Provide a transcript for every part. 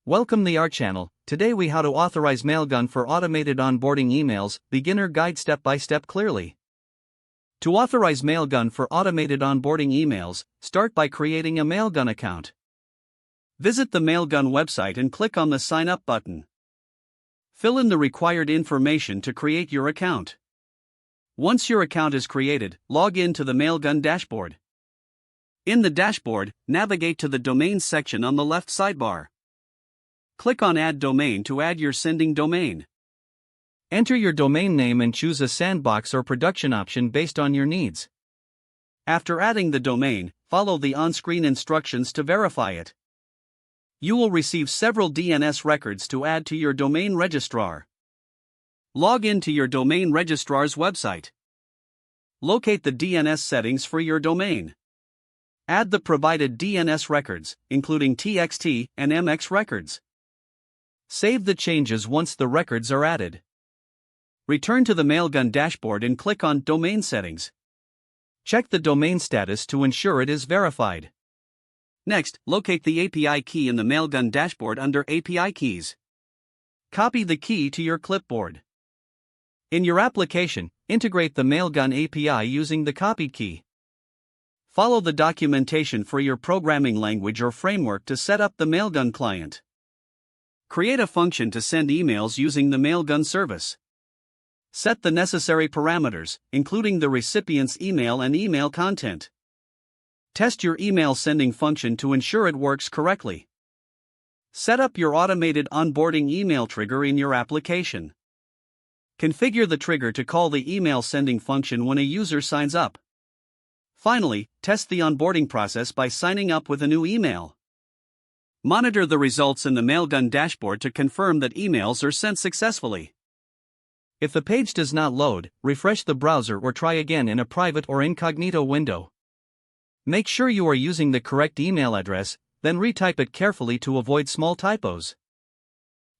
Welcome to our channel. Today we how to authorize Mailgun for automated onboarding emails, beginner guide step by step clearly. To authorize Mailgun for automated onboarding emails, start by creating a Mailgun account. Visit the Mailgun website and click on the sign up button. Fill in the required information to create your account. Once your account is created, log in to the Mailgun dashboard. In the dashboard, navigate to the Domains section on the left sidebar. Click on Add Domain to add your sending domain. Enter your domain name and choose a sandbox or production option based on your needs. After adding the domain, follow the on-screen instructions to verify it. You will receive several DNS records to add to your domain registrar. Log in to your domain registrar's website. Locate the DNS settings for your domain. Add the provided DNS records, including TXT and MX records. Save the changes once the records are added. Return to the Mailgun dashboard and click on Domain Settings. Check the domain status to ensure it is verified. Next, locate the API key in the Mailgun dashboard under API Keys. Copy the key to your clipboard. In your application, integrate the Mailgun API using the copied key. Follow the documentation for your programming language or framework to set up the Mailgun client. Create a function to send emails using the Mailgun service. Set the necessary parameters, including the recipient's email and email content. Test your email sending function to ensure it works correctly. Set up your automated onboarding email trigger in your application. Configure the trigger to call the email sending function when a user signs up. Finally, test the onboarding process by signing up with a new email. Monitor the results in the Mailgun dashboard to confirm that emails are sent successfully. If the page does not load, refresh the browser or try again in a private or incognito window. Make sure you are using the correct email address, then retype it carefully to avoid small typos.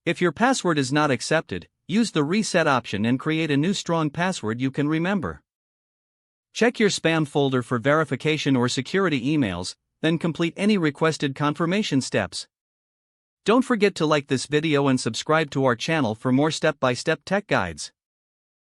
If your password is not accepted, use the reset option and create a new strong password you can remember. Check your spam folder for verification or security emails, then complete any requested confirmation steps. Don't forget to like this video and subscribe to our channel for more step-by-step tech guides.